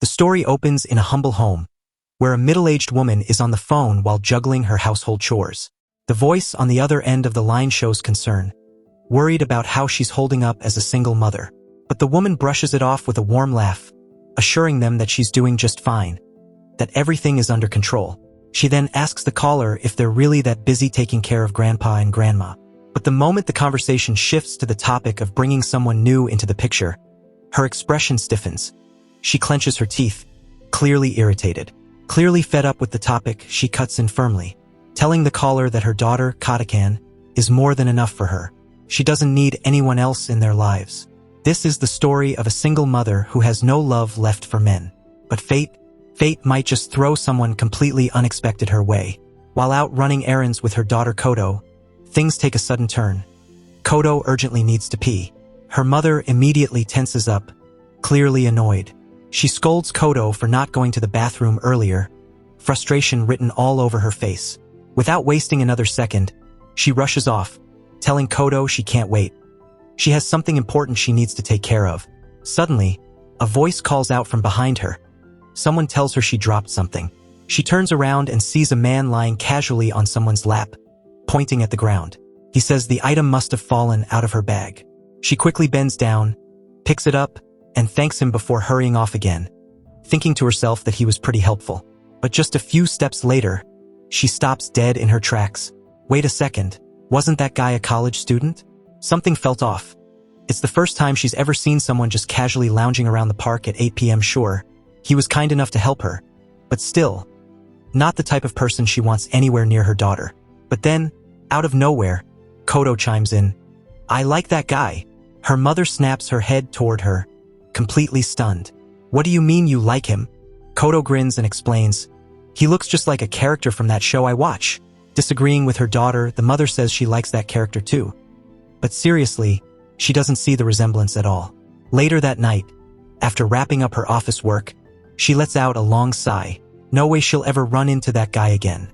story opens in a humble home, where a middle-aged woman is on the phone while juggling her household chores. The voice on the other end of the line shows concern, worried about how she's holding up as a single mother. But the woman brushes it off with a warm laugh, assuring them that she's doing just fine, that everything is under control. She then asks the caller if they're really that busy taking care of grandpa and grandma. But the moment the conversation shifts to the topic of bringing someone new into the picture, her expression stiffens. She clenches her teeth, clearly irritated. Clearly fed up with the topic, she cuts in firmly, telling the caller that her daughter, Kotakan, is more than enough for her. She doesn't need anyone else in their lives. This is the story of a single mother who has no love left for men. But fate might just throw someone completely unexpected her way. While out running errands with her daughter Kodo, things take a sudden turn. Kodo urgently needs to pee. Her mother immediately tenses up, clearly annoyed. She scolds Kodo for not going to the bathroom earlier, frustration written all over her face. Without wasting another second, she rushes off, telling Kodo she can't wait. She has something important she needs to take care of. Suddenly, a voice calls out from behind her. Someone tells her she dropped something. She turns around and sees a man lying casually on someone's lap, pointing at the ground. He says the item must have fallen out of her bag. She quickly bends down, picks it up, and thanks him before hurrying off again, thinking to herself that he was pretty helpful. But just a few steps later, she stops dead in her tracks. Wait a second, wasn't that guy a college student? Something felt off. It's the first time she's ever seen someone just casually lounging around the park at 8 p.m. Sure, he was kind enough to help her, but still, not the type of person she wants anywhere near her daughter. But then, out of nowhere, Kodo chimes in. I like that guy. Her mother snaps her head toward her, completely stunned. What do you mean you like him? Kodo grins and explains. He looks just like a character from that show I watch. Disagreeing with her daughter, the mother says she likes that character too. But seriously, she doesn't see the resemblance at all. Later that night, after wrapping up her office work, she lets out a long sigh. No way she'll ever run into that guy again.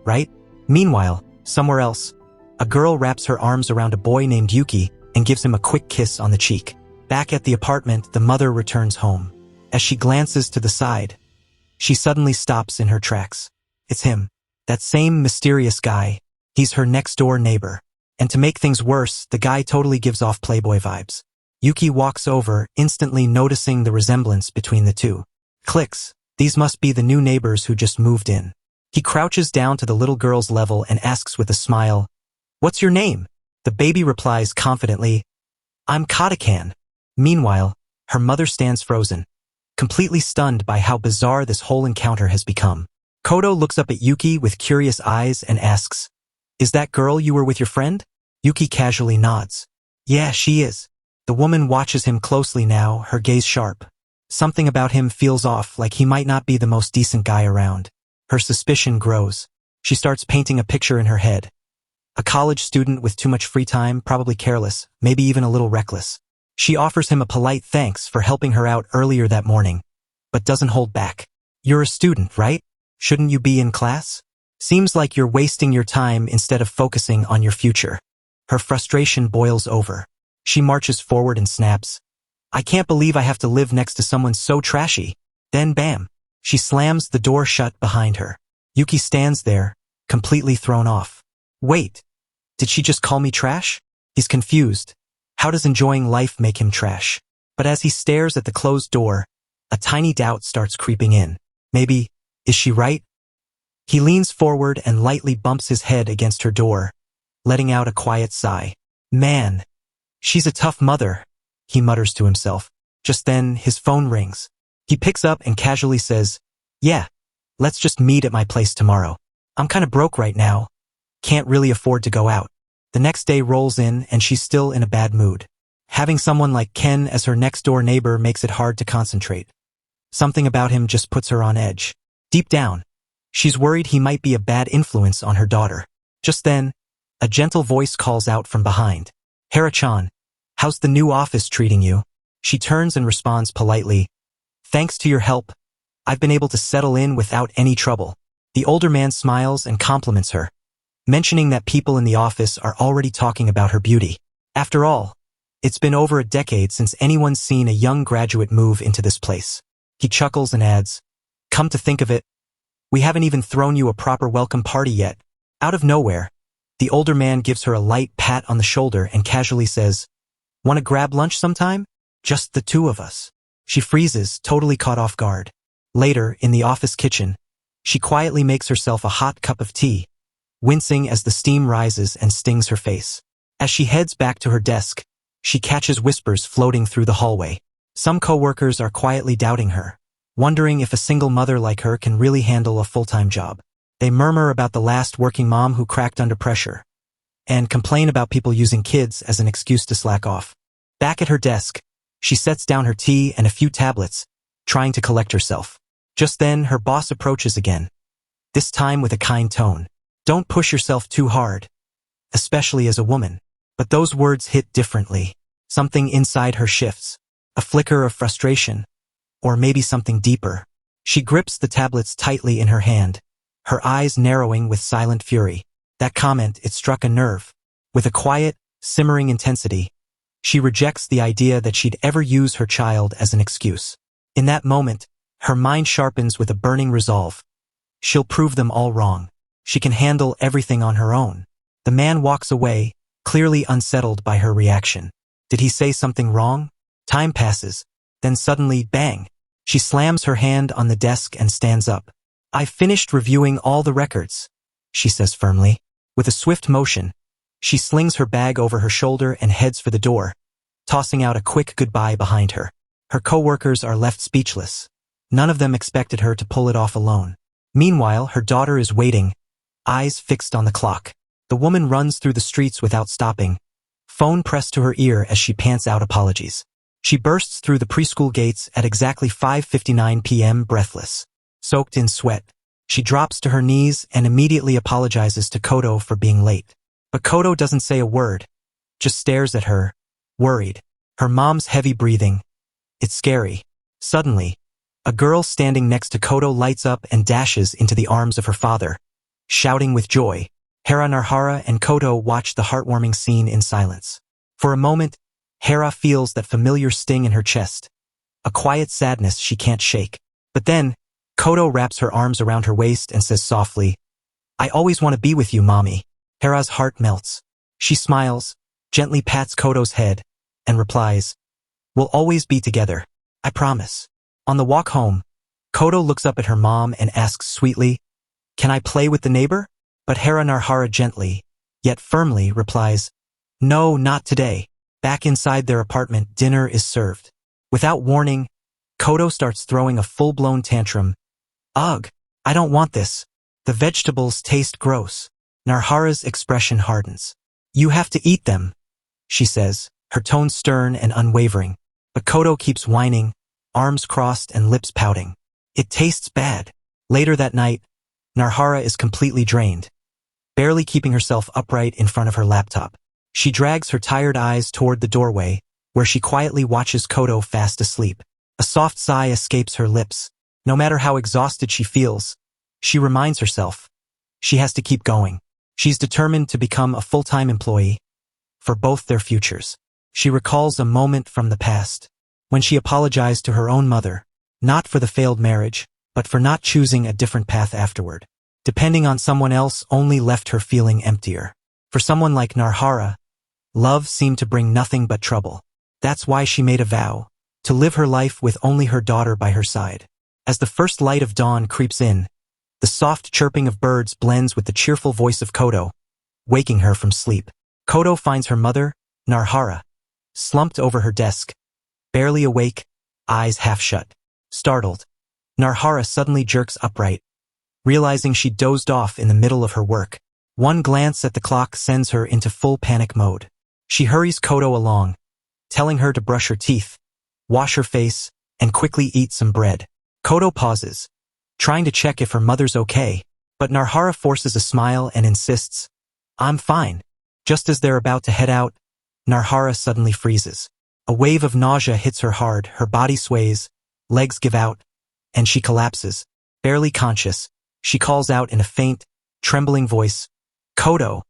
Right? Meanwhile, somewhere else, a girl wraps her arms around a boy named Yuki and gives him a quick kiss on the cheek. Back at the apartment, the mother returns home. As she glances to the side, she suddenly stops in her tracks. It's him. That same mysterious guy. He's her next-door neighbor. And to make things worse, the guy totally gives off Playboy vibes. Yuki walks over, instantly noticing the resemblance between the two. Clicks. These must be the new neighbors who just moved in. He crouches down to the little girl's level and asks with a smile, "What's your name?" The baby replies confidently, "I'm Kotakan." Meanwhile, her mother stands frozen, completely stunned by how bizarre this whole encounter has become. Kodo looks up at Yuki with curious eyes and asks, "Is that girl you were with your friend?" Yuki casually nods. "Yeah, she is." The woman watches him closely now, her gaze sharp. Something about him feels off, like he might not be the most decent guy around. Her suspicion grows. She starts painting a picture in her head. A college student with too much free time, probably careless, maybe even a little reckless. She offers him a polite thanks for helping her out earlier that morning, but doesn't hold back. "You're a student, right? Shouldn't you be in class? Seems like you're wasting your time instead of focusing on your future." Her frustration boils over. She marches forward and snaps, "I can't believe I have to live next to someone so trashy." Then bam, she slams the door shut behind her. Yuki stands there, completely thrown off. Wait, did she just call me trash? He's confused. How does enjoying life make him trash? But as he stares at the closed door, a tiny doubt starts creeping in. Maybe, is she right? He leans forward and lightly bumps his head against her door, letting out a quiet sigh. Man, she's a tough mother, he mutters to himself. Just then, his phone rings. He picks up and casually says, "Yeah, let's just meet at my place tomorrow. I'm kinda broke right now. Can't really afford to go out." The next day rolls in and she's still in a bad mood. Having someone like Ken as her next-door neighbor makes it hard to concentrate. Something about him just puts her on edge. Deep down, she's worried he might be a bad influence on her daughter. Just then, a gentle voice calls out from behind. "Hara-chan, how's the new office treating you?" She turns and responds politely, "Thanks to your help, I've been able to settle in without any trouble." The older man smiles and compliments her, mentioning that people in the office are already talking about her beauty. After all, it's been over a decade since anyone's seen a young graduate move into this place. He chuckles and adds, "Come to think of it, we haven't even thrown you a proper welcome party yet." Out of nowhere, the older man gives her a light pat on the shoulder and casually says, "Want to grab lunch sometime? Just the two of us." She freezes, totally caught off guard. Later, in the office kitchen, she quietly makes herself a hot cup of tea, wincing as the steam rises and stings her face. As she heads back to her desk, she catches whispers floating through the hallway. Some coworkers are quietly doubting her, wondering if a single mother like her can really handle a full-time job. They murmur about the last working mom who cracked under pressure, and complain about people using kids as an excuse to slack off. Back at her desk, she sets down her tea and a few tablets, trying to collect herself. Just then, her boss approaches again, this time with a kind tone. "Don't push yourself too hard, especially as a woman." But those words hit differently. Something inside her shifts, a flicker of frustration, or maybe something deeper. She grips the tablets tightly in her hand, her eyes narrowing with silent fury. That comment, it struck a nerve. With a quiet, simmering intensity, she rejects the idea that she'd ever use her child as an excuse. In that moment, her mind sharpens with a burning resolve. She'll prove them all wrong. She can handle everything on her own. The man walks away, clearly unsettled by her reaction. Did he say something wrong? Time passes. Then suddenly, bang! She slams her hand on the desk and stands up. "I've finished reviewing all the records," she says firmly. With a swift motion, she slings her bag over her shoulder and heads for the door, tossing out a quick goodbye behind her. Her coworkers are left speechless. None of them expected her to pull it off alone. Meanwhile, her daughter is waiting, eyes fixed on the clock. The woman runs through the streets without stopping, phone pressed to her ear as she pants out apologies. She bursts through the preschool gates at exactly 5:59 p.m. breathless. Soaked in sweat, she drops to her knees and immediately apologizes to Kodo for being late. But Kodo doesn't say a word, just stares at her, worried. Her mom's heavy breathing. It's scary. Suddenly, a girl standing next to Kodo lights up and dashes into the arms of her father, shouting with joy. Hera, Narhara, and Kodo watch the heartwarming scene in silence. For a moment, Hera feels that familiar sting in her chest, a quiet sadness she can't shake. But then, Kodo wraps her arms around her waist and says softly, "I always want to be with you, Mommy." Hera's heart melts. She smiles, gently pats Kodo's head, and replies, "We'll always be together. I promise." On the walk home, Kodo looks up at her mom and asks sweetly, "Can I play with the neighbor?" But Hera, Narhara gently, yet firmly, replies, "No, not today." Back inside their apartment, dinner is served. Without warning, Kodo starts throwing a full-blown tantrum. "Ugh, I don't want this. The vegetables taste gross." Narhara's expression hardens. "You have to eat them," she says, her tone stern and unwavering. But Kodo keeps whining, arms crossed and lips pouting. "It tastes bad." Later that night, Narhara is completely drained, barely keeping herself upright in front of her laptop. She drags her tired eyes toward the doorway, where she quietly watches Kodo fast asleep. A soft sigh escapes her lips. No matter how exhausted she feels, she reminds herself, she has to keep going. She's determined to become a full-time employee, for both their futures. She recalls a moment from the past, when she apologized to her own mother, not for the failed marriage, but for not choosing a different path afterward. Depending on someone else only left her feeling emptier. For someone like Narhara, love seemed to bring nothing but trouble. That's why she made a vow, to live her life with only her daughter by her side. As the first light of dawn creeps in, the soft chirping of birds blends with the cheerful voice of Kodo, waking her from sleep. Kodo finds her mother, Narhara, slumped over her desk, barely awake, eyes half shut. Startled, Narhara suddenly jerks upright, realizing she dozed off in the middle of her work. One glance at the clock sends her into full panic mode. She hurries Kodo along, telling her to brush her teeth, wash her face, and quickly eat some bread. Kodo pauses, trying to check if her mother's okay, but Narhara forces a smile and insists, "I'm fine." Just as they're about to head out, Narhara suddenly freezes. A wave of nausea hits her hard, her body sways, legs give out, and she collapses. Barely conscious, she calls out in a faint, trembling voice, "Kodo."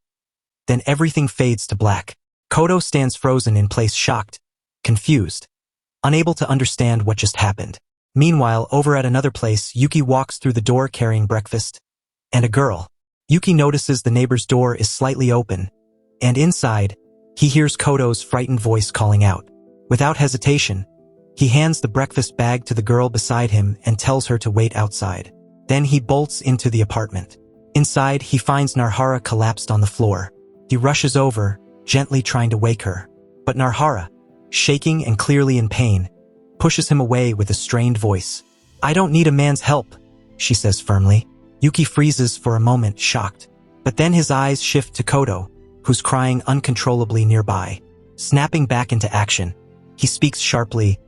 Then everything fades to black. Kodo stands frozen in place, shocked, confused, unable to understand what just happened. Meanwhile, over at another place, Yuki walks through the door carrying breakfast. And a girl. Yuki notices the neighbor's door is slightly open, and inside, he hears Kodo's frightened voice calling out. Without hesitation, he hands the breakfast bag to the girl beside him and tells her to wait outside. Then he bolts into the apartment. Inside, he finds Narhara collapsed on the floor. He rushes over, gently trying to wake her. But Narhara, shaking and clearly in pain, pushes him away with a strained voice. "I don't need a man's help," she says firmly. Yuki freezes for a moment, shocked. But then his eyes shift to Kodo, who's crying uncontrollably nearby. Snapping back into action, he speaks sharply,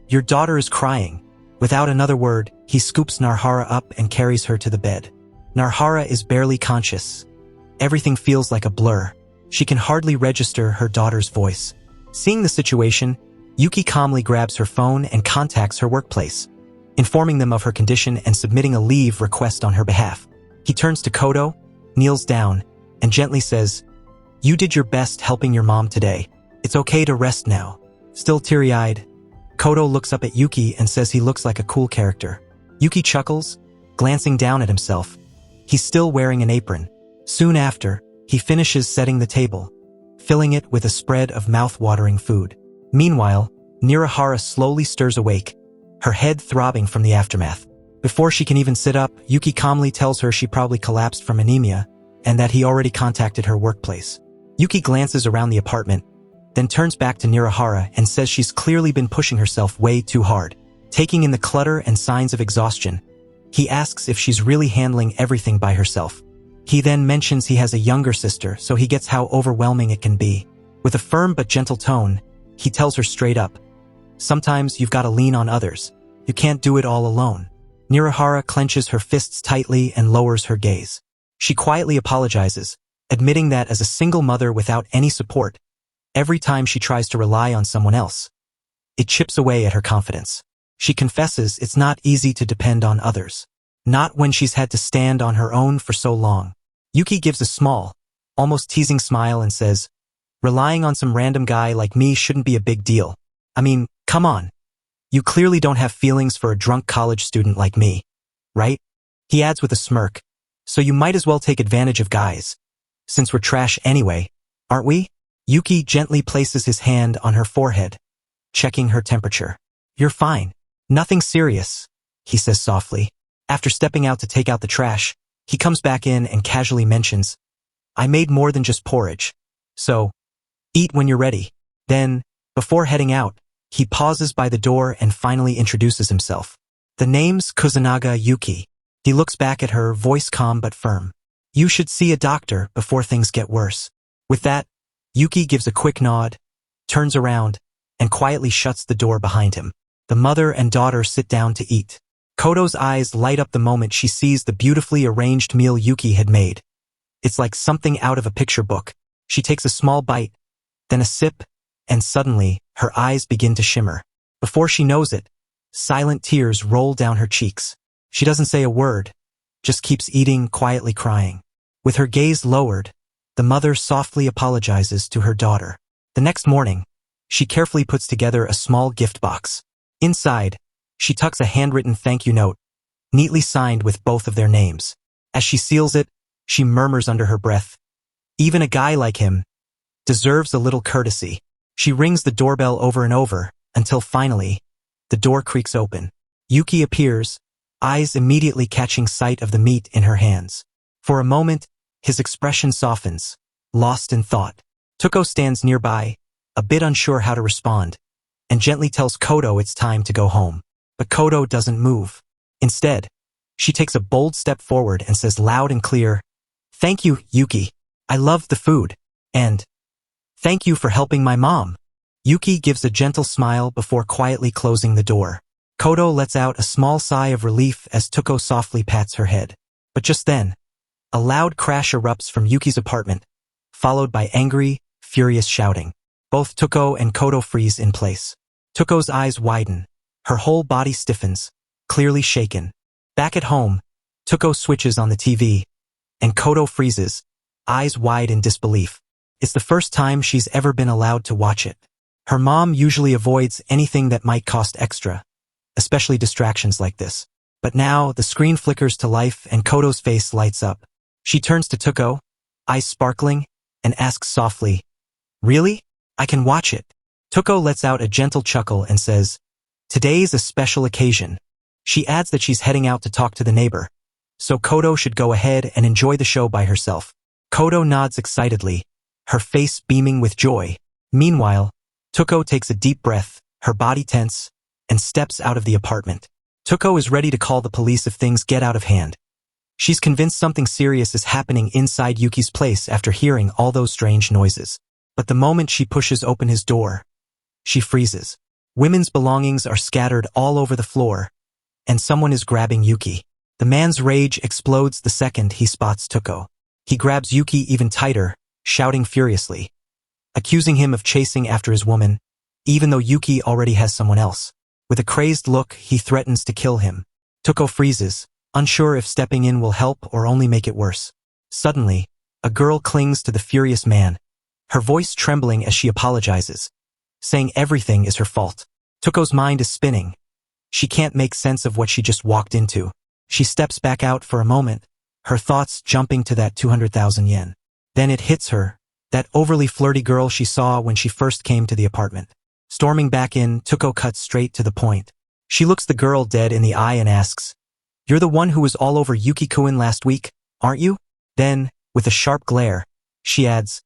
"Your daughter is crying." Without another word, he scoops Narhara up and carries her to the bed. Narhara is barely conscious. Everything feels like a blur. She can hardly register her daughter's voice. Seeing the situation, Yuki calmly grabs her phone and contacts her workplace, informing them of her condition and submitting a leave request on her behalf. He turns to Kodo, kneels down, and gently says, "You did your best helping your mom today. It's okay to rest now." Still teary-eyed, Kodo looks up at Yuki and says he looks like a cool character. Yuki chuckles, glancing down at himself. He's still wearing an apron. Soon after, he finishes setting the table, filling it with a spread of mouth-watering food. Meanwhile, Narahara slowly stirs awake, her head throbbing from the aftermath. Before she can even sit up, Yuki calmly tells her she probably collapsed from anemia and that he already contacted her workplace. Yuki glances around the apartment, then turns back to Narahara and says she's clearly been pushing herself way too hard. Taking in the clutter and signs of exhaustion, he asks if she's really handling everything by herself. He then mentions he has a younger sister, so he gets how overwhelming it can be. With a firm but gentle tone, he tells her straight up, "Sometimes you've got to lean on others. You can't do it all alone." Narahara clenches her fists tightly and lowers her gaze. She quietly apologizes, admitting that as a single mother without any support, every time she tries to rely on someone else, it chips away at her confidence. She confesses it's not easy to depend on others, not when she's had to stand on her own for so long. Yuki gives a small, almost teasing smile and says, "Relying on some random guy like me shouldn't be a big deal. I mean, come on. You clearly don't have feelings for a drunk college student like me, right?" He adds with a smirk, "So you might as well take advantage of guys, since we're trash anyway, aren't we?" Yuki gently places his hand on her forehead, checking her temperature. "You're fine. Nothing serious," he says softly. After stepping out to take out the trash, he comes back in and casually mentions, "I made more than just porridge, so eat when you're ready." Then, before heading out, he pauses by the door and finally introduces himself. "The name's Kuzunaga Yuki." He looks back at her, voice calm but firm. "You should see a doctor before things get worse." With that, Yuki gives a quick nod, turns around, and quietly shuts the door behind him. The mother and daughter sit down to eat. Kodo's eyes light up the moment she sees the beautifully arranged meal Yuki had made. It's like something out of a picture book. She takes a small bite, then a sip, and suddenly, her eyes begin to shimmer. Before she knows it, silent tears roll down her cheeks. She doesn't say a word, just keeps eating, quietly crying. With her gaze lowered, the mother softly apologizes to her daughter. The next morning, she carefully puts together a small gift box. Inside, she tucks a handwritten thank you note, neatly signed with both of their names. As she seals it, she murmurs under her breath, "Even a guy like him deserves a little courtesy." She rings the doorbell over and over, until finally, the door creaks open. Yuki appears, eyes immediately catching sight of the meat in her hands. For a moment, his expression softens, lost in thought. Tuko stands nearby, a bit unsure how to respond, and gently tells Kodo it's time to go home. But Kodo doesn't move. Instead, she takes a bold step forward and says loud and clear, "Thank you, Yuki. I loved the food. And thank you for helping my mom." Yuki gives a gentle smile before quietly closing the door. Kodo lets out a small sigh of relief as Tuko softly pats her head. But just then, a loud crash erupts from Yuki's apartment, followed by angry, furious shouting. Both Tuko and Kodo freeze in place. Tuko's eyes widen, her whole body stiffens, clearly shaken. Back at home, Tuko switches on the TV, and Kodo freezes, eyes wide in disbelief. It's the first time she's ever been allowed to watch it. Her mom usually avoids anything that might cost extra, especially distractions like this. But now, the screen flickers to life and Kodo's face lights up. She turns to Tuko, eyes sparkling, and asks softly, "Really? I can watch it." Tuko lets out a gentle chuckle and says, "Today's a special occasion." She adds that she's heading out to talk to the neighbor, so Kodo should go ahead and enjoy the show by herself. Kodo nods excitedly, her face beaming with joy. Meanwhile, Tuko takes a deep breath, her body tense, and steps out of the apartment. Tuko is ready to call the police if things get out of hand. She's convinced something serious is happening inside Yuki's place after hearing all those strange noises. But the moment she pushes open his door, she freezes. Women's belongings are scattered all over the floor, and someone is grabbing Yuki. The man's rage explodes the second he spots Tuko. He grabs Yuki even tighter, shouting furiously, accusing him of chasing after his woman, even though Yuki already has someone else. With a crazed look, he threatens to kill him. Tuko freezes, unsure if stepping in will help or only make it worse. Suddenly, a girl clings to the furious man, her voice trembling as she apologizes, saying everything is her fault. Tuko's mind is spinning. She can't make sense of what she just walked into. She steps back out for a moment, her thoughts jumping to that 200,000 yen. Then it hits her, that overly flirty girl she saw when she first came to the apartment. Storming back in, Tuko cuts straight to the point. She looks the girl dead in the eye and asks, "You're the one who was all over Yuki-kun last week, aren't you?" Then, with a sharp glare, she adds,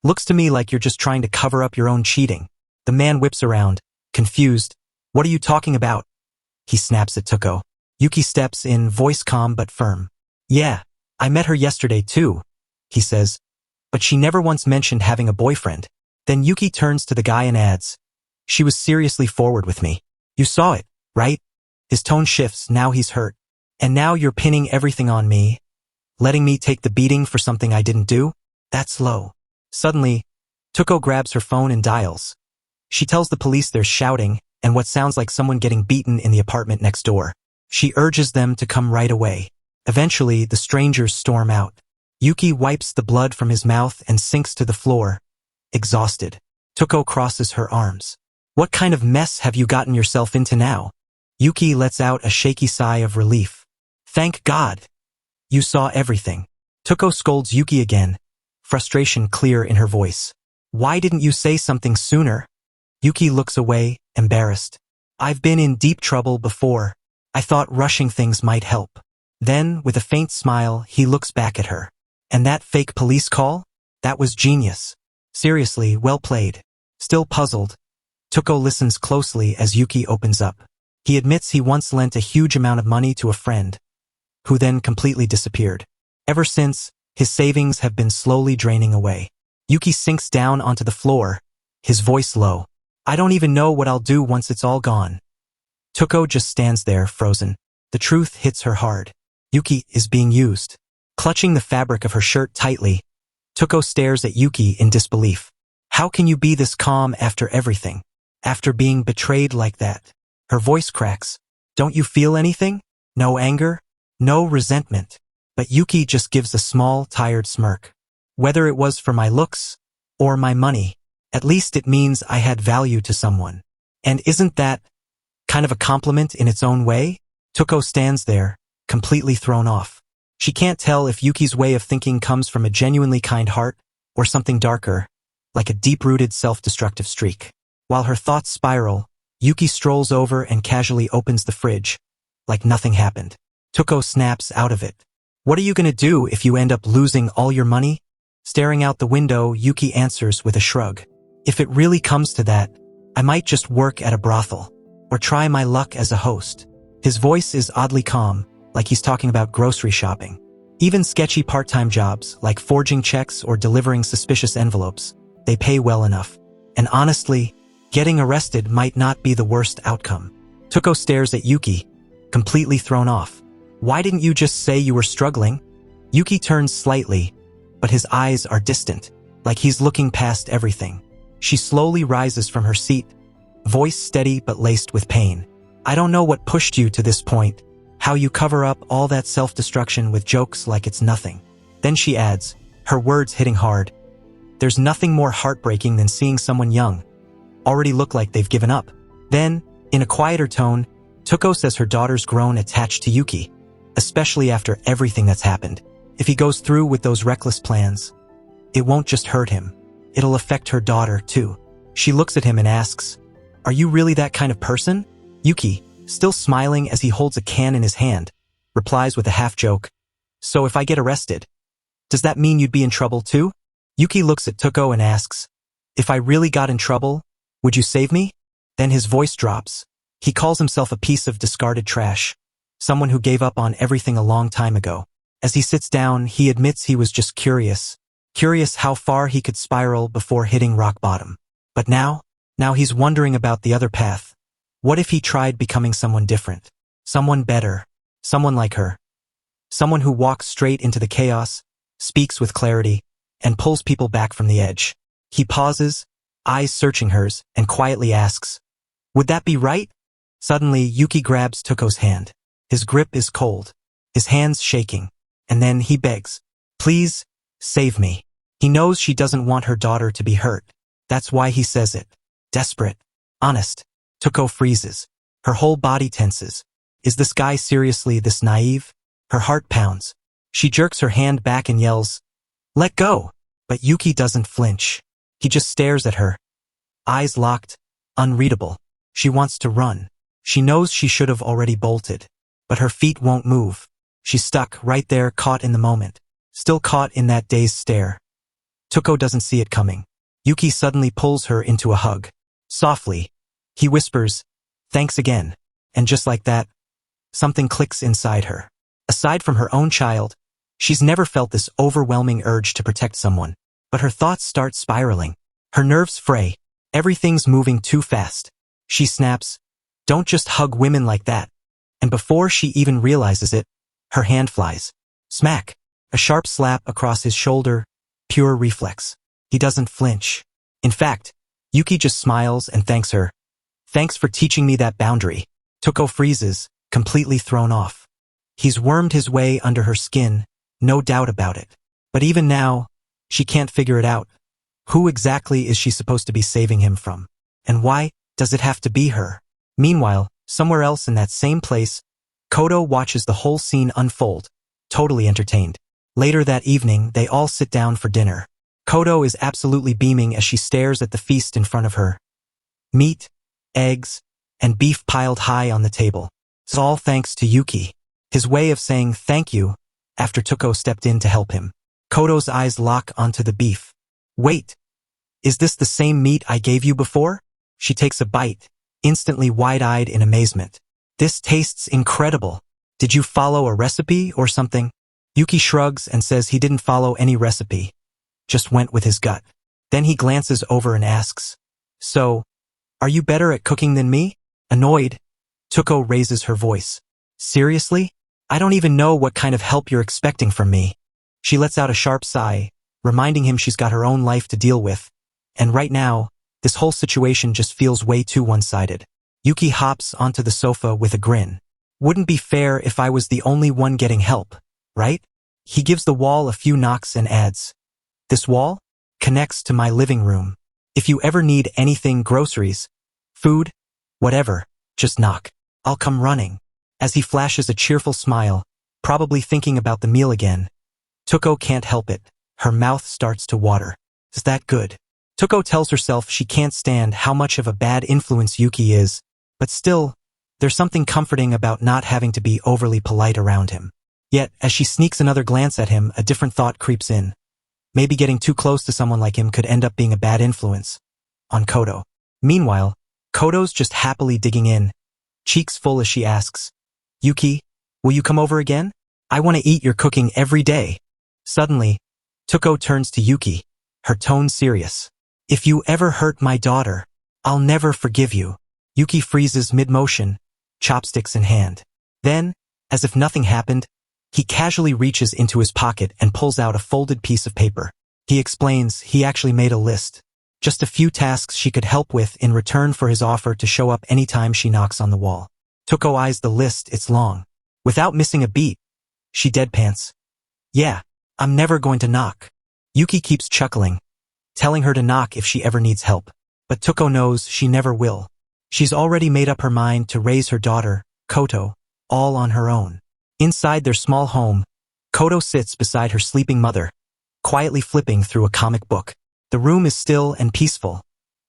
"Looks to me like you're just trying to cover up your own cheating." The man whips around, confused. "What are you talking about?" He snaps at Tuko. Yuki steps in, voice calm but firm. "Yeah, I met her yesterday too," he says, "but she never once mentioned having a boyfriend." Then Yuki turns to the guy and adds, "She was seriously forward with me. You saw it, right?" His tone shifts, now he's hurt. "And now you're pinning everything on me, letting me take the beating for something I didn't do? That's low." Suddenly, Tuko grabs her phone and dials. She tells the police there's shouting and what sounds like someone getting beaten in the apartment next door. She urges them to come right away. Eventually, the strangers storm out. Yuki wipes the blood from his mouth and sinks to the floor, exhausted. Tuko crosses her arms. "What kind of mess have you gotten yourself into now?" Yuki lets out a shaky sigh of relief. "Thank God. You saw everything." Tuko scolds Yuki again, frustration clear in her voice. "Why didn't you say something sooner?" Yuki looks away, embarrassed. "I've been in deep trouble before. I thought rushing things might help." Then, with a faint smile, he looks back at her. "And that fake police call? That was genius. Seriously, well played." Still puzzled, Tuko listens closely as Yuki opens up. He admits he once lent a huge amount of money to a friend, who then completely disappeared. Ever since, his savings have been slowly draining away. Yuki sinks down onto the floor, his voice low. "I don't even know what I'll do once it's all gone." Tuko just stands there, frozen. The truth hits her hard. Yuki is being used. Clutching the fabric of her shirt tightly, Tuko stares at Yuki in disbelief. "How can you be this calm after everything? After being betrayed like that?" Her voice cracks. "Don't you feel anything? No anger? No resentment?" But Yuki just gives a small, tired smirk. "Whether it was for my looks or my money, at least it means I had value to someone. And isn't that kind of a compliment in its own way?" Tuko stands there, completely thrown off. She can't tell if Yuki's way of thinking comes from a genuinely kind heart or something darker, like a deep-rooted self-destructive streak. While her thoughts spiral, Yuki strolls over and casually opens the fridge, like nothing happened. Tuko snaps out of it. "What are you gonna do if you end up losing all your money?" Staring out the window, Yuki answers with a shrug. "If it really comes to that, I might just work at a brothel, or try my luck as a host." His voice is oddly calm, like he's talking about grocery shopping. Even sketchy part-time jobs, like forging checks or delivering suspicious envelopes, they pay well enough. And honestly, getting arrested might not be the worst outcome. Tuko stares at Yuki, completely thrown off. "Why didn't you just say you were struggling?" Yuki turns slightly, but his eyes are distant, like he's looking past everything. She slowly rises from her seat, voice steady but laced with pain. "I don't know what pushed you to this point, how you cover up all that self-destruction with jokes like it's nothing." Then she adds, her words hitting hard, "There's nothing more heartbreaking than seeing someone young already look like they've given up." Then, in a quieter tone, Tuko says her daughter's grown attached to Yuki, especially after everything that's happened. If he goes through with those reckless plans, it won't just hurt him. It'll affect her daughter, too. She looks at him and asks, "Are you really that kind of person?" Yuki, still smiling as he holds a can in his hand, replies with a half-joke, "So if I get arrested, does that mean you'd be in trouble too?" Yuki looks at Tuko and asks, "If I really got in trouble, would you save me?" Then his voice drops. He calls himself a piece of discarded trash, someone who gave up on everything a long time ago. As he sits down, he admits he was just curious how far he could spiral before hitting rock bottom. But now he's wondering about the other path. What if he tried becoming someone different? Someone better. Someone like her. Someone who walks straight into the chaos, speaks with clarity, and pulls people back from the edge. He pauses, eyes searching hers, and quietly asks, "Would that be right?" Suddenly, Yuki grabs Tuko's hand. His grip is cold, his hands shaking, and then he begs, "Please, save me." He knows she doesn't want her daughter to be hurt. That's why he says it. Desperate. Honest. Tuko freezes. Her whole body tenses. Is this guy seriously this naive? Her heart pounds. She jerks her hand back and yells, "Let go!" But Yuki doesn't flinch. He just stares at her. Eyes locked, unreadable. She wants to run. She knows she should have already bolted. But her feet won't move. She's stuck right there, caught in the moment. Still caught in that dazed stare. Tuko doesn't see it coming. Yuki suddenly pulls her into a hug. Softly, he whispers, "Thanks again." And just like that, something clicks inside her. Aside from her own child, she's never felt this overwhelming urge to protect someone. But her thoughts start spiraling. Her nerves fray. Everything's moving too fast. She snaps, "Don't just hug women like that." And before she even realizes it, her hand flies. Smack! A sharp slap across his shoulder, pure reflex. He doesn't flinch. In fact, Yuki just smiles and thanks her. "Thanks for teaching me that boundary." Tuko freezes, completely thrown off. He's wormed his way under her skin, no doubt about it. But even now, she can't figure it out. Who exactly is she supposed to be saving him from? And why does it have to be her? Meanwhile, somewhere else in that same place, Kodo watches the whole scene unfold, totally entertained. Later that evening, they all sit down for dinner. Kodo is absolutely beaming as she stares at the feast in front of her. Meat, eggs, and beef piled high on the table. It's all thanks to Yuki. His way of saying thank you after Tuko stepped in to help him. Kodo's eyes lock onto the beef. "Wait, is this the same meat I gave you before?" She takes a bite, instantly wide-eyed in amazement. "This tastes incredible. Did you follow a recipe or something?" Yuki shrugs and says he didn't follow any recipe, just went with his gut. Then he glances over and asks, "So, are you better at cooking than me?" Annoyed, Tuko raises her voice. "Seriously? I don't even know what kind of help you're expecting from me." She lets out a sharp sigh, reminding him she's got her own life to deal with. And right now, this whole situation just feels way too one-sided. Yuki hops onto the sofa with a grin. "Wouldn't be fair if I was the only one getting help, right?" He gives the wall a few knocks and adds, "This wall connects to my living room. If you ever need anything, groceries, food, whatever, just knock. I'll come running." As he flashes a cheerful smile, probably thinking about the meal again, Tuko can't help it. Her mouth starts to water. Is that good? Tuko tells herself she can't stand how much of a bad influence Yuki is, but still, there's something comforting about not having to be overly polite around him. Yet, as she sneaks another glance at him, a different thought creeps in. Maybe getting too close to someone like him could end up being a bad influence on Kodo. Meanwhile, Kodo's just happily digging in, cheeks full as she asks, "Yuki, will you come over again? I want to eat your cooking every day." Suddenly, Tuko turns to Yuki, her tone serious. "If you ever hurt my daughter, I'll never forgive you." Yuki freezes mid-motion, chopsticks in hand. Then, as if nothing happened, he casually reaches into his pocket and pulls out a folded piece of paper. He explains he actually made a list. Just a few tasks she could help with in return for his offer to show up anytime she knocks on the wall. Tuko eyes the list, it's long. Without missing a beat, she deadpants, "Yeah, I'm never going to knock." Yuki keeps chuckling, telling her to knock if she ever needs help. But Tuko knows she never will. She's already made up her mind to raise her daughter, Koto, all on her own. Inside their small home, Koto sits beside her sleeping mother, quietly flipping through a comic book. The room is still and peaceful,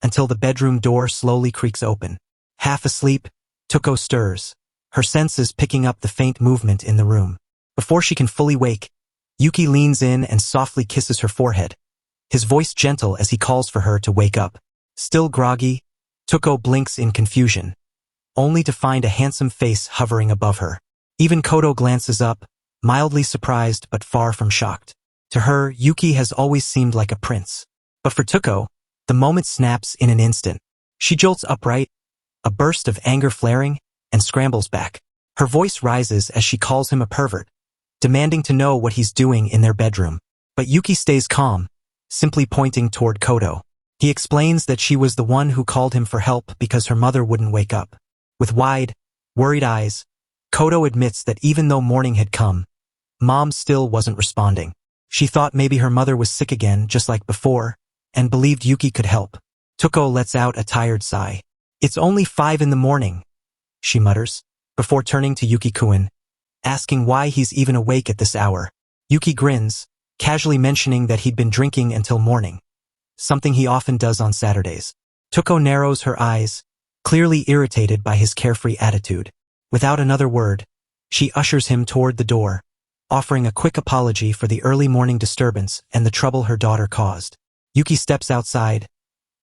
until the bedroom door slowly creaks open. Half asleep, Tuko stirs, her senses picking up the faint movement in the room. Before she can fully wake, Yuki leans in and softly kisses her forehead, his voice gentle as he calls for her to wake up. Still groggy, Tuko blinks in confusion, only to find a handsome face hovering above her. Even Koto glances up, mildly surprised but far from shocked. To her, Yuki has always seemed like a prince. But for Tuko, the moment snaps in an instant. She jolts upright, a burst of anger flaring, and scrambles back. Her voice rises as she calls him a pervert, demanding to know what he's doing in their bedroom. But Yuki stays calm, simply pointing toward Koto. He explains that she was the one who called him for help because her mother wouldn't wake up. With wide, worried eyes, Koto admits that even though morning had come, Mom still wasn't responding. She thought maybe her mother was sick again, just like before, and believed Yuki could help. Tuko lets out a tired sigh. "It's only 5 in the morning," she mutters, before turning to Yuki-kun, asking why he's even awake at this hour. Yuki grins, casually mentioning that he'd been drinking until morning, something he often does on Saturdays. Tuko narrows her eyes, clearly irritated by his carefree attitude. Without another word, she ushers him toward the door, offering a quick apology for the early morning disturbance and the trouble her daughter caused. Yuki steps outside,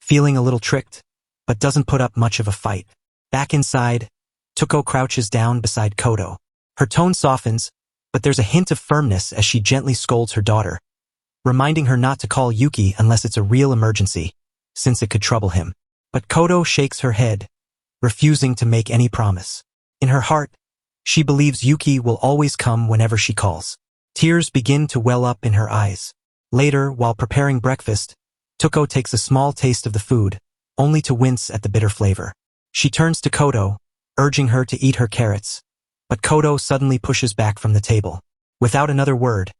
feeling a little tricked, but doesn't put up much of a fight. Back inside, Tuko crouches down beside Koto. Her tone softens, but there's a hint of firmness as she gently scolds her daughter, reminding her not to call Yuki unless it's a real emergency, since it could trouble him. But Koto shakes her head, refusing to make any promise. In her heart, she believes Yuki will always come whenever she calls. Tears begin to well up in her eyes. Later, while preparing breakfast, Tuko takes a small taste of the food, only to wince at the bitter flavor. She turns to Koto, urging her to eat her carrots, but Koto suddenly pushes back from the table. Without another word,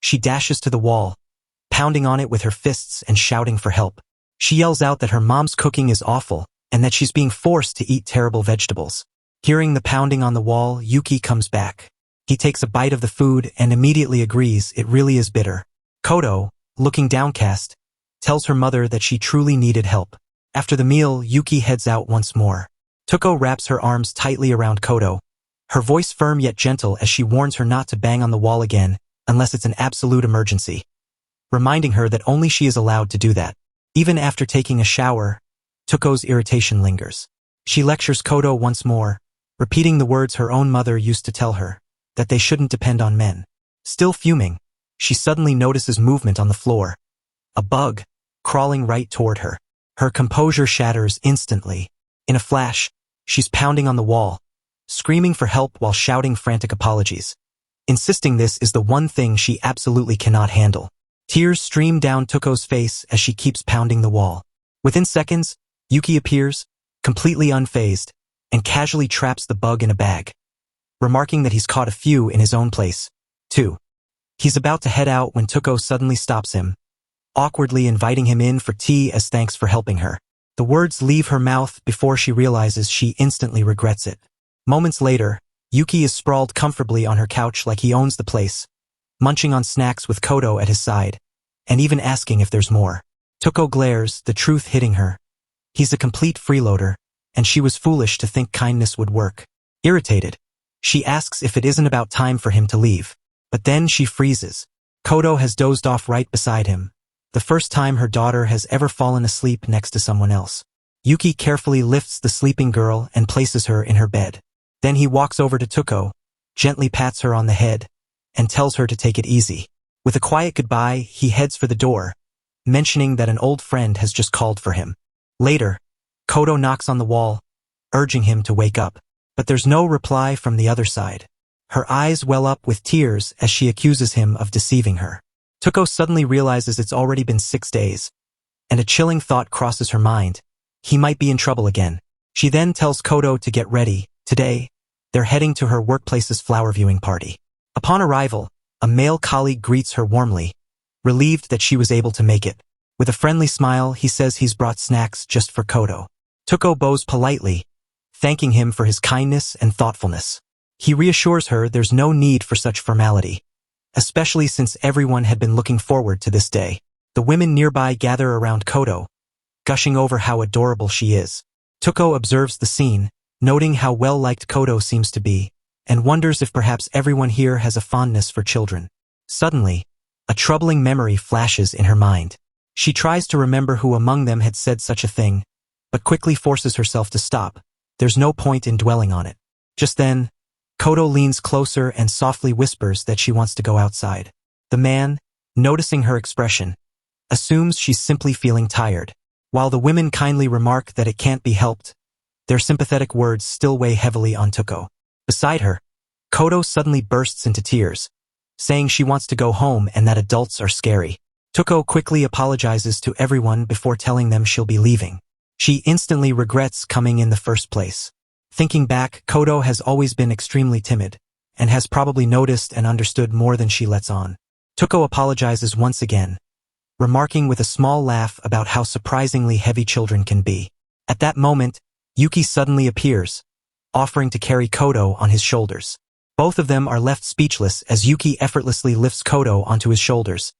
she dashes to the wall, pounding on it with her fists and shouting for help. She yells out that her mom's cooking is awful and that she's being forced to eat terrible vegetables. Hearing the pounding on the wall, Yuki comes back. He takes a bite of the food and immediately agrees it really is bitter. Koto, looking downcast, tells her mother that she truly needed help. After the meal, Yuki heads out once more. Tuko wraps her arms tightly around Koto, her voice firm yet gentle as she warns her not to bang on the wall again unless it's an absolute emergency, reminding her that only she is allowed to do that. Even after taking a shower, Tuko's irritation lingers. She lectures Koto once more, repeating the words her own mother used to tell her, that they shouldn't depend on men. Still fuming, she suddenly notices movement on the floor. A bug, crawling right toward her. Her composure shatters instantly. In a flash, she's pounding on the wall, screaming for help while shouting frantic apologies, insisting this is the one thing she absolutely cannot handle. Tears stream down Tuko's face as she keeps pounding the wall. Within seconds, Yuki appears, completely unfazed, and casually traps the bug in a bag, remarking that he's caught a few in his own place, too. He's about to head out when Tuko suddenly stops him, awkwardly inviting him in for tea as thanks for helping her. The words leave her mouth before she realizes she instantly regrets it. Moments later, Yuki is sprawled comfortably on her couch like he owns the place, munching on snacks with Koto at his side, and even asking if there's more. Tuko glares, the truth hitting her. He's a complete freeloader, and she was foolish to think kindness would work. Irritated, she asks if it isn't about time for him to leave. But then she freezes. Koto has dozed off right beside him, the first time her daughter has ever fallen asleep next to someone else. Yuki carefully lifts the sleeping girl and places her in her bed. Then he walks over to Tuko, gently pats her on the head, and tells her to take it easy. With a quiet goodbye, he heads for the door, mentioning that an old friend has just called for him. Later, Koto knocks on the wall, urging him to wake up. But there's no reply from the other side. Her eyes well up with tears as she accuses him of deceiving her. Tuko suddenly realizes it's already been 6 days, and a chilling thought crosses her mind. He might be in trouble again. She then tells Koto to get ready. Today, they're heading to her workplace's flower viewing party. Upon arrival, a male colleague greets her warmly, relieved that she was able to make it. With a friendly smile, he says he's brought snacks just for Koto. Tuko bows politely, thanking him for his kindness and thoughtfulness. He reassures her there's no need for such formality, especially since everyone had been looking forward to this day. The women nearby gather around Kodo, gushing over how adorable she is. Tuko observes the scene, noting how well-liked Kodo seems to be, and wonders if perhaps everyone here has a fondness for children. Suddenly, a troubling memory flashes in her mind. She tries to remember who among them had said such a thing, but quickly forces herself to stop. There's no point in dwelling on it. Just then, Kodo leans closer and softly whispers that she wants to go outside. The man, noticing her expression, assumes she's simply feeling tired. While the women kindly remark that it can't be helped, their sympathetic words still weigh heavily on Tuko. Beside her, Kodo suddenly bursts into tears, saying she wants to go home and that adults are scary. Tuko quickly apologizes to everyone before telling them she'll be leaving. She instantly regrets coming in the first place. Thinking back, Kodo has always been extremely timid, and has probably noticed and understood more than she lets on. Tuko apologizes once again, remarking with a small laugh about how surprisingly heavy children can be. At that moment, Yuki suddenly appears, offering to carry Kodo on his shoulders. Both of them are left speechless as Yuki effortlessly lifts Kodo onto his shoulders,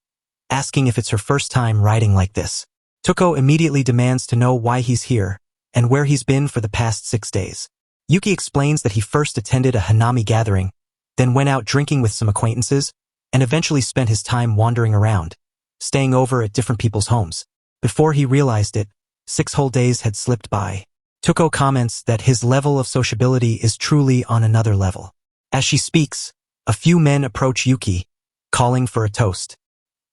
asking if it's her first time riding like this. Tuko immediately demands to know why he's here, and where he's been for the past 6 days. Yuki explains that he first attended a Hanami gathering, then went out drinking with some acquaintances, and eventually spent his time wandering around, staying over at different people's homes. Before he realized it, 6 whole days had slipped by. Tuko comments that his level of sociability is truly on another level. As she speaks, a few men approach Yuki, calling for a toast.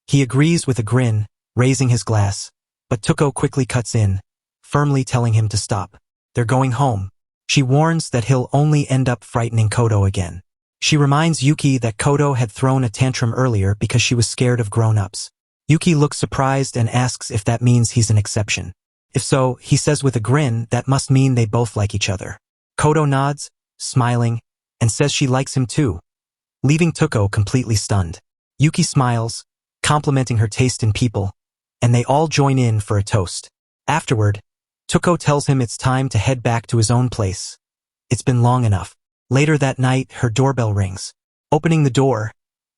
He agrees with a grin, raising his glass, but Tuko quickly cuts in, firmly telling him to stop. They're going home. She warns that he'll only end up frightening Kodo again. She reminds Yuki that Kodo had thrown a tantrum earlier because she was scared of grown-ups. Yuki looks surprised and asks if that means he's an exception. If so, he says with a grin that must mean they both like each other. Kodo nods, smiling, and says she likes him too, leaving Tuko completely stunned. Yuki smiles, complimenting her taste in people, and they all join in for a toast. Afterward, Tuko tells him it's time to head back to his own place. It's been long enough. Later that night, her doorbell rings. Opening the door,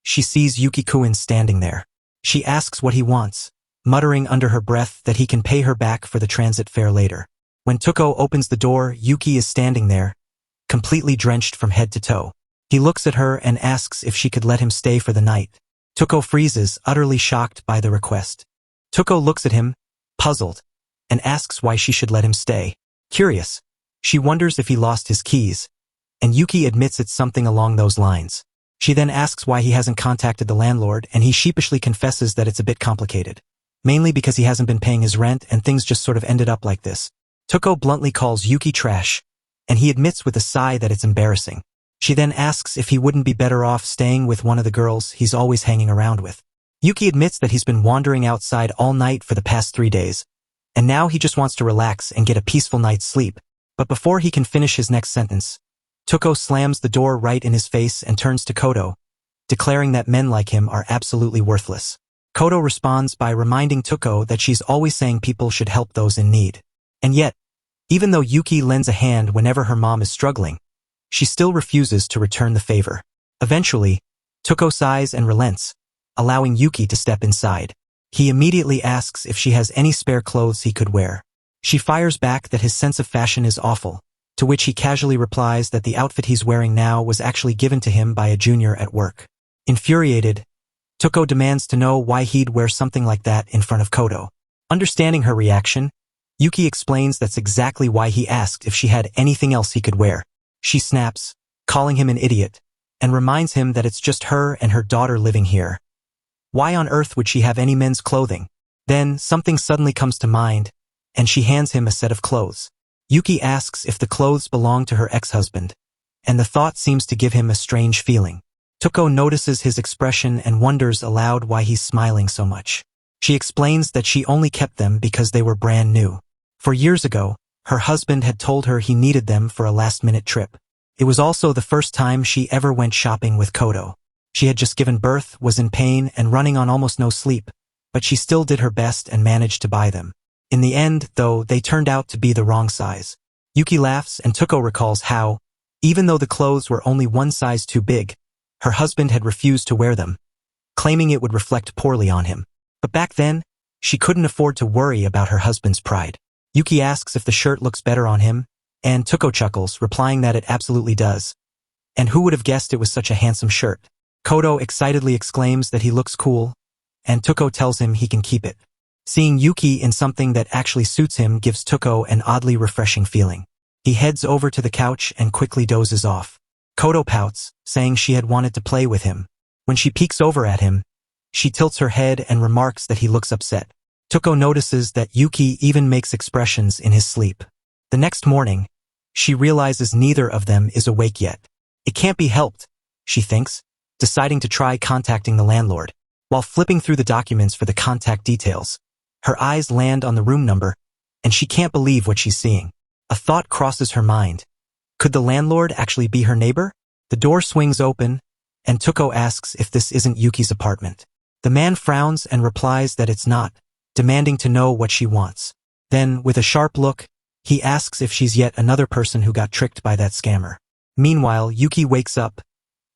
she sees Yuki-kun standing there. She asks what he wants, muttering under her breath that he can pay her back for the transit fare later. When Tuko opens the door, Yuki is standing there, completely drenched from head to toe. He looks at her and asks if she could let him stay for the night. Tuko freezes, utterly shocked by the request. Tuko looks at him, puzzled, and asks why she should let him stay. Curious, she wonders if he lost his keys, and Yuki admits it's something along those lines. She then asks why he hasn't contacted the landlord, and he sheepishly confesses that it's a bit complicated, mainly because he hasn't been paying his rent and things just sort of ended up like this. Tuko bluntly calls Yuki trash, and he admits with a sigh that it's embarrassing. She then asks if he wouldn't be better off staying with one of the girls he's always hanging around with. Yuki admits that he's been wandering outside all night for the past 3 days, and now he just wants to relax and get a peaceful night's sleep. But before he can finish his next sentence, Tuko slams the door right in his face and turns to Kodo, declaring that men like him are absolutely worthless. Kodo responds by reminding Tuko that she's always saying people should help those in need. And yet, even though Yuki lends a hand whenever her mom is struggling, she still refuses to return the favor. Eventually, Tuko sighs and relents, allowing Yuki to step inside. He immediately asks if she has any spare clothes he could wear. She fires back that his sense of fashion is awful, to which he casually replies that the outfit he's wearing now was actually given to him by a junior at work. Infuriated, Tuko demands to know why he'd wear something like that in front of Kodo. Understanding her reaction, Yuki explains that's exactly why he asked if she had anything else he could wear. She snaps, calling him an idiot, and reminds him that it's just her and her daughter living here. Why on earth would she have any men's clothing? Then, something suddenly comes to mind, and she hands him a set of clothes. Yuki asks if the clothes belong to her ex-husband, and the thought seems to give him a strange feeling. Tuko notices his expression and wonders aloud why he's smiling so much. She explains that she only kept them because they were brand new. For years ago, her husband had told her he needed them for a last-minute trip. It was also the first time she ever went shopping with Kodo. She had just given birth, was in pain, and running on almost no sleep, but she still did her best and managed to buy them. In the end, though, they turned out to be the wrong size. Yuki laughs and Tuko recalls how, even though the clothes were only one size too big, her husband had refused to wear them, claiming it would reflect poorly on him. But back then, she couldn't afford to worry about her husband's pride. Yuki asks if the shirt looks better on him, and Tuko chuckles, replying that it absolutely does. And who would have guessed it was such a handsome shirt? Kodo excitedly exclaims that he looks cool, and Tuko tells him he can keep it. Seeing Yuki in something that actually suits him gives Tuko an oddly refreshing feeling. He heads over to the couch and quickly dozes off. Kodo pouts, saying she had wanted to play with him. When she peeks over at him, she tilts her head and remarks that he looks upset. Tuko notices that Yuki even makes expressions in his sleep. The next morning, she realizes neither of them is awake yet. It can't be helped, she thinks, deciding to try contacting the landlord. While flipping through the documents for the contact details, her eyes land on the room number, and she can't believe what she's seeing. A thought crosses her mind. Could the landlord actually be her neighbor? The door swings open, and Tuko asks if this isn't Yuki's apartment. The man frowns and replies that it's not, demanding to know what she wants. Then, with a sharp look, he asks if she's yet another person who got tricked by that scammer. Meanwhile, Yuki wakes up,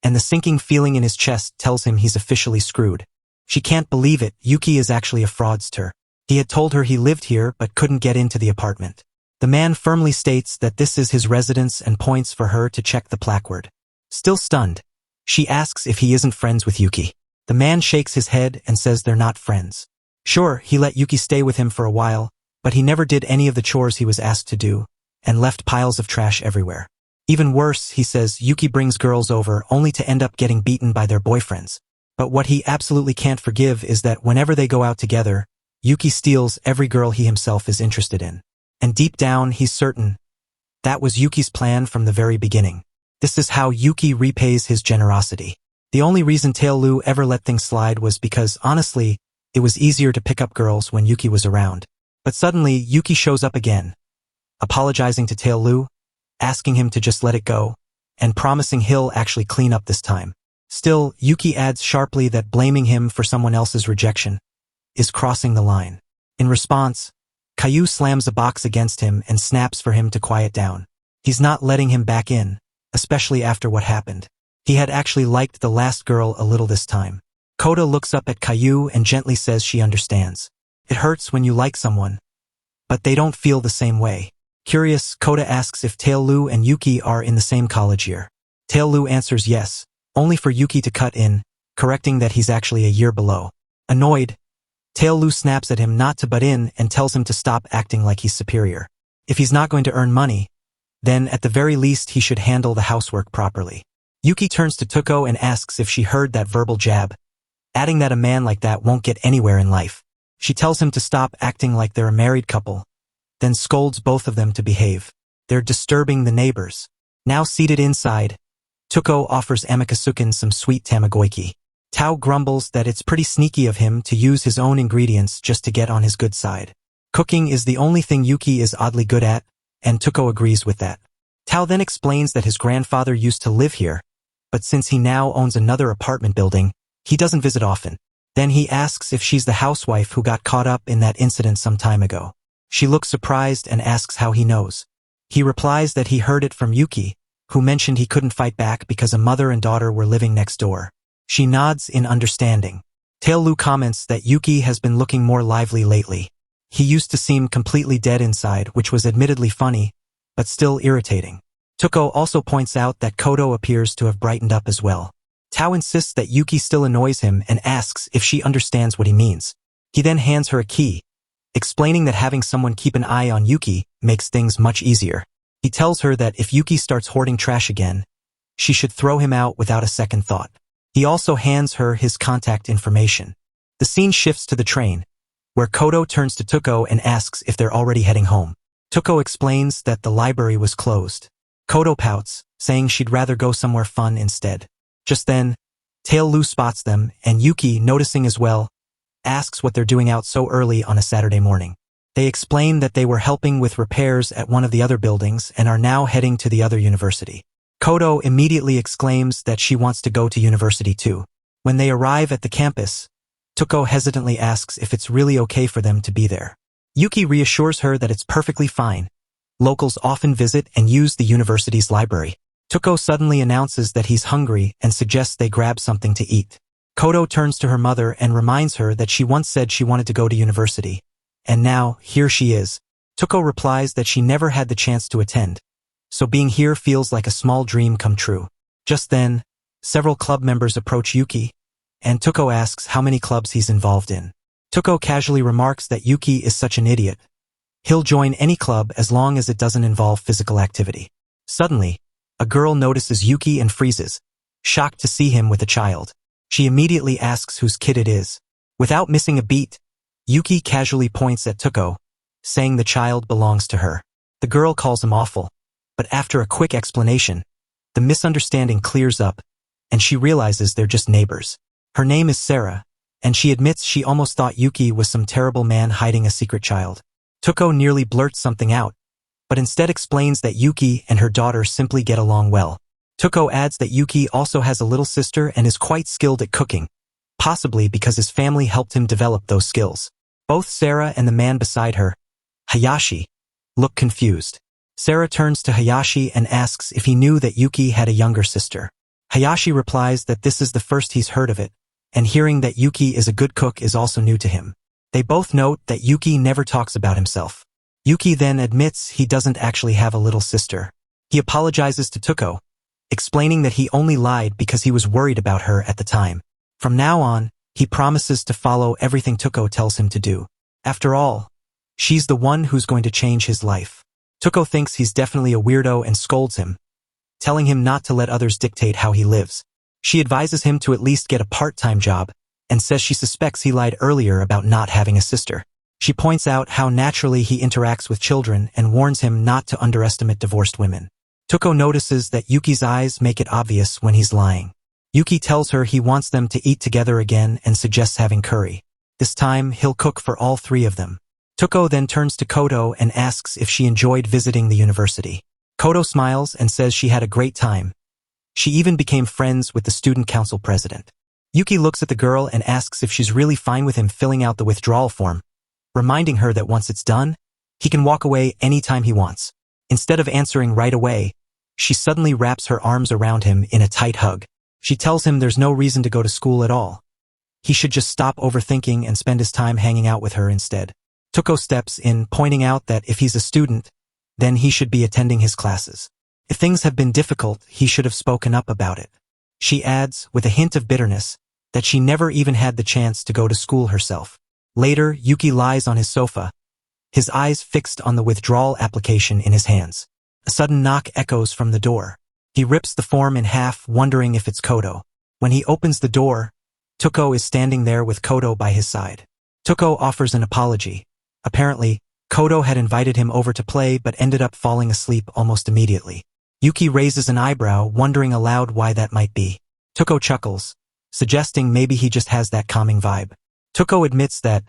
and the sinking feeling in his chest tells him he's officially screwed. She can't believe it, Yuki is actually a fraudster. He had told her he lived here but couldn't get into the apartment. The man firmly states that this is his residence and points for her to check the placard. Still stunned, she asks if he isn't friends with Yuki. The man shakes his head and says they're not friends. Sure, he let Yuki stay with him for a while, but he never did any of the chores he was asked to do, and left piles of trash everywhere. Even worse, he says Yuki brings girls over only to end up getting beaten by their boyfriends. But what he absolutely can't forgive is that whenever they go out together, Yuki steals every girl he himself is interested in. And deep down, he's certain that was Yuki's plan from the very beginning. This is how Yuki repays his generosity. The only reason Taelu ever let things slide was because, honestly, it was easier to pick up girls when Yuki was around. But suddenly, Yuki shows up again, apologizing to Taelu, asking him to just let it go, and promising he'll actually clean up this time. Still, Yuki adds sharply that blaming him for someone else's rejection is crossing the line. In response, Caillou slams a box against him and snaps for him to quiet down. He's not letting him back in, especially after what happened. He had actually liked the last girl a little this time. Koda looks up at Caillou and gently says she understands. It hurts when you like someone, but they don't feel the same way. Curious, Koda asks if Taelu and Yuki are in the same college year. Taelu answers yes, only for Yuki to cut in, correcting that he's actually a year below. Annoyed, Taelu snaps at him not to butt in and tells him to stop acting like he's superior. If he's not going to earn money, then at the very least he should handle the housework properly. Yuki turns to Tuko and asks if she heard that verbal jab, adding that a man like that won't get anywhere in life. She tells him to stop acting like they're a married couple, then scolds both of them to behave. They're disturbing the neighbors. Now seated inside, Tuko offers Amakasuken some sweet tamagoyaki. Tao grumbles that it's pretty sneaky of him to use his own ingredients just to get on his good side. Cooking is the only thing Yuki is oddly good at, and Tuko agrees with that. Tao then explains that his grandfather used to live here, but since he now owns another apartment building, he doesn't visit often. Then he asks if she's the housewife who got caught up in that incident some time ago. She looks surprised and asks how he knows. He replies that he heard it from Yuki, who mentioned he couldn't fight back because a mother and daughter were living next door. She nods in understanding. Taelu comments that Yuki has been looking more lively lately. He used to seem completely dead inside, which was admittedly funny, but still irritating. Tuko also points out that Kodo appears to have brightened up as well. Tao insists that Yuki still annoys him and asks if she understands what he means. He then hands her a key, explaining that having someone keep an eye on Yuki makes things much easier. He tells her that if Yuki starts hoarding trash again, she should throw him out without a second thought. He also hands her his contact information. The scene shifts to the train, where Kodo turns to Tuko and asks if they're already heading home. Tuko explains that the library was closed. Kodo pouts, saying she'd rather go somewhere fun instead. Just then, Taelu spots them, and Yuki, noticing as well, asks what they're doing out so early on a Saturday morning. They explain that they were helping with repairs at one of the other buildings and are now heading to the other university. Kodo immediately exclaims that she wants to go to university too. When they arrive at the campus, Tuko hesitantly asks if it's really okay for them to be there. Yuki reassures her that it's perfectly fine, Locals often visit and use the university's library. Tuko suddenly announces that he's hungry and suggests they grab something to eat. Kodo turns to her mother and reminds her that she once said she wanted to go to university. And now, here she is. Tuko replies that she never had the chance to attend, so being here feels like a small dream come true. Just then, several club members approach Yuki, and Tuko asks how many clubs he's involved in. Tuko casually remarks that Yuki is such an idiot. He'll join any club as long as it doesn't involve physical activity. Suddenly, a girl notices Yuki and freezes, shocked to see him with a child. She immediately asks whose kid it is. Without missing a beat, Yuki casually points at Tuko, saying the child belongs to her. The girl calls him awful, but after a quick explanation, the misunderstanding clears up, and she realizes they're just neighbors. Her name is Sarah, and she admits she almost thought Yuki was some terrible man hiding a secret child. Tuko nearly blurts something out, but instead explains that Yuki and her daughter simply get along well. Tuko adds that Yuki also has a little sister and is quite skilled at cooking, possibly because his family helped him develop those skills. Both Sarah and the man beside her, Hayashi, look confused. Sarah turns to Hayashi and asks if he knew that Yuki had a younger sister. Hayashi replies that this is the first he's heard of it, and hearing that Yuki is a good cook is also new to him. They both note that Yuki never talks about himself. Yuki then admits he doesn't actually have a little sister. He apologizes to Tuko, explaining that he only lied because he was worried about her at the time. From now on, he promises to follow everything Tuko tells him to do. After all, she's the one who's going to change his life. Tuko thinks he's definitely a weirdo and scolds him, telling him not to let others dictate how he lives. She advises him to at least get a part-time job, and says she suspects he lied earlier about not having a sister. She points out how naturally he interacts with children and warns him not to underestimate divorced women. Tuko notices that Yuki's eyes make it obvious when he's lying. Yuki tells her he wants them to eat together again and suggests having curry. This time, he'll cook for all three of them. Tuko then turns to Kodo and asks if she enjoyed visiting the university. Kodo smiles and says she had a great time. She even became friends with the student council president. Yuki looks at the girl and asks if she's really fine with him filling out the withdrawal form, reminding her that once it's done, he can walk away anytime he wants. Instead of answering right away, she suddenly wraps her arms around him in a tight hug. She tells him there's no reason to go to school at all. He should just stop overthinking and spend his time hanging out with her instead. Tuko steps in, pointing out that if he's a student, then he should be attending his classes. If things have been difficult, he should have spoken up about it. She adds, with a hint of bitterness, that she never even had the chance to go to school herself. Later, Yuki lies on his sofa, his eyes fixed on the withdrawal application in his hands. A sudden knock echoes from the door. He rips the form in half, wondering if it's Kodo. When he opens the door, Tuko is standing there with Kodo by his side. Tuko offers an apology. Apparently, Kodo had invited him over to play but ended up falling asleep almost immediately. Yuki raises an eyebrow, wondering aloud why that might be. Tuko chuckles, suggesting maybe he just has that calming vibe. Tuko admits that,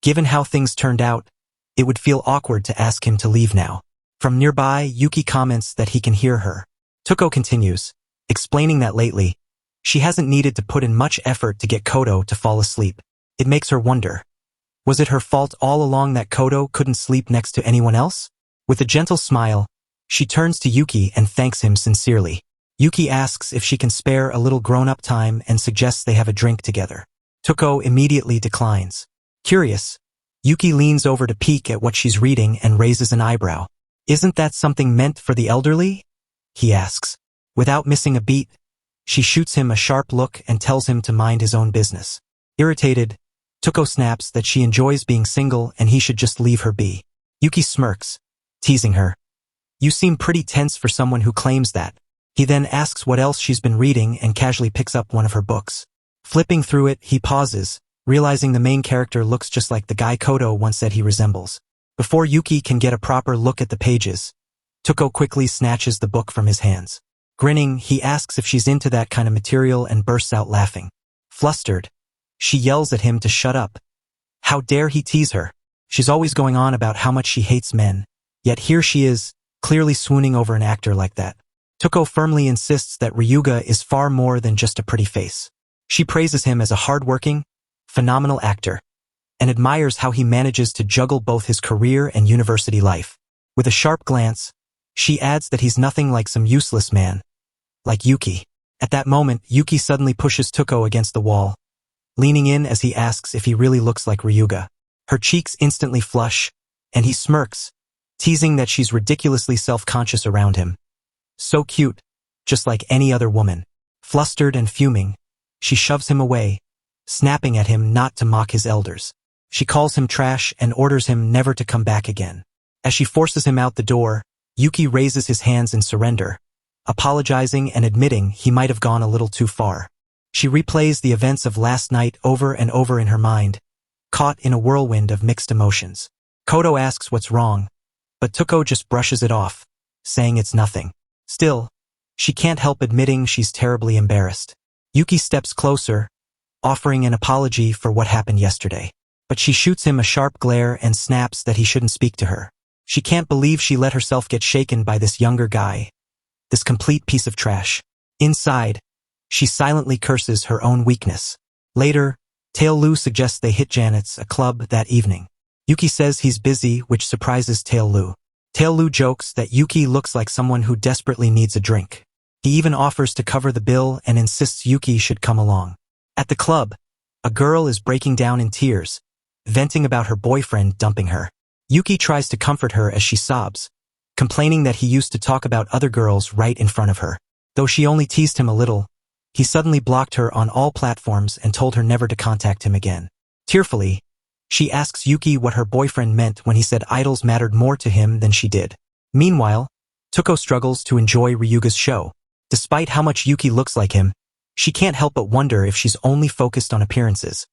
given how things turned out, it would feel awkward to ask him to leave now. From nearby, Yuki comments that he can hear her. Tuko continues, explaining that lately, she hasn't needed to put in much effort to get Kodo to fall asleep. It makes her wonder, was it her fault all along that Kodo couldn't sleep next to anyone else? With a gentle smile, she turns to Yuki and thanks him sincerely. Yuki asks if she can spare a little grown-up time and suggests they have a drink together. Tuko immediately declines. Curious, Yuki leans over to peek at what she's reading and raises an eyebrow. Isn't that something meant for the elderly? He asks. Without missing a beat, she shoots him a sharp look and tells him to mind his own business. Irritated, Tuko snaps that she enjoys being single and he should just leave her be. Yuki smirks, teasing her. You seem pretty tense for someone who claims that. He then asks what else she's been reading and casually picks up one of her books. Flipping through it, he pauses, realizing the main character looks just like the guy Kodo once said he resembles. Before Yuki can get a proper look at the pages, Tuko quickly snatches the book from his hands. Grinning, he asks if she's into that kind of material and bursts out laughing. Flustered, she yells at him to shut up. How dare he tease her? She's always going on about how much she hates men, yet here she is, clearly swooning over an actor like that. Tuko firmly insists that Ryuga is far more than just a pretty face. She praises him as a hard-working, phenomenal actor, and admires how he manages to juggle both his career and university life. With a sharp glance, she adds that he's nothing like some useless man. Like Yuki. At that moment, Yuki suddenly pushes Tuko against the wall, leaning in as he asks if he really looks like Ryuga. Her cheeks instantly flush, and he smirks, teasing that she's ridiculously self-conscious around him. So cute, just like any other woman. Flustered and fuming, she shoves him away, snapping at him not to mock his elders. She calls him trash and orders him never to come back again. As she forces him out the door, Yuki raises his hands in surrender, apologizing and admitting he might have gone a little too far. She replays the events of last night over and over in her mind, caught in a whirlwind of mixed emotions. Kodo asks what's wrong, but Tuko just brushes it off, saying it's nothing. Still, she can't help admitting she's terribly embarrassed. Yuki steps closer, offering an apology for what happened yesterday. But she shoots him a sharp glare and snaps that he shouldn't speak to her. She can't believe she let herself get shaken by this younger guy, this complete piece of trash. Inside, she silently curses her own weakness. Later, Tail-Lu suggests they hit Janet's, a club, that evening. Yuki says he's busy, which surprises Tail-Lu. Tail-Lu jokes that Yuki looks like someone who desperately needs a drink. He even offers to cover the bill and insists Yuki should come along. At the club, a girl is breaking down in tears, venting about her boyfriend dumping her. Yuki tries to comfort her as she sobs, complaining that he used to talk about other girls right in front of her. Though she only teased him a little, he suddenly blocked her on all platforms and told her never to contact him again. Tearfully, she asks Yuki what her boyfriend meant when he said idols mattered more to him than she did. Meanwhile, Tuko struggles to enjoy Ryuga's show. Despite how much Yuki looks like him, she can't help but wonder if she's only focused on appearances,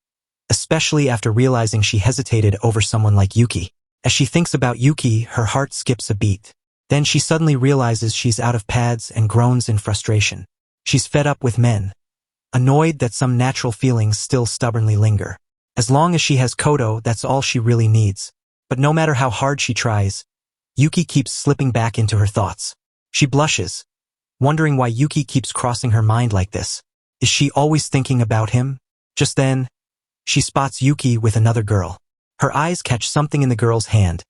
especially after realizing she hesitated over someone like Yuki. As she thinks about Yuki, her heart skips a beat. Then she suddenly realizes she's out of pads and groans in frustration. She's fed up with men, annoyed that some natural feelings still stubbornly linger. As long as she has Kodo, that's all she really needs. But no matter how hard she tries, Yuki keeps slipping back into her thoughts. She blushes, wondering why Yuki keeps crossing her mind like this. Is she always thinking about him? Just then, she spots Yuki with another girl. Her eyes catch something in the girl's hand,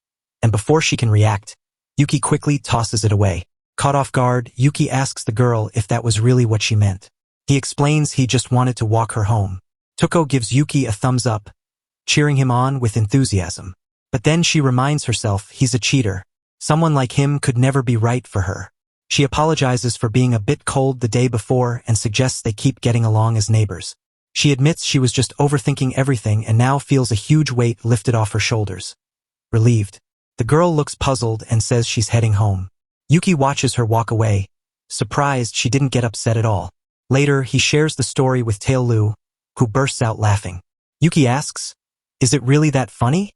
and before she can react, Yuki quickly tosses it away. Caught off guard, Yuki asks the girl if that was really what she meant. He explains he just wanted to walk her home. Tuko gives Yuki a thumbs up, cheering him on with enthusiasm. But then she reminds herself he's a cheater. Someone like him could never be right for her. She apologizes for being a bit cold the day before and suggests they keep getting along as neighbors. She admits she was just overthinking everything and now feels a huge weight lifted off her shoulders. Relieved, the girl looks puzzled and says she's heading home. Yuki watches her walk away, surprised she didn't get upset at all. Later, he shares the story with Tail-Lu, who bursts out laughing. Yuki asks, "Is it really that funny?"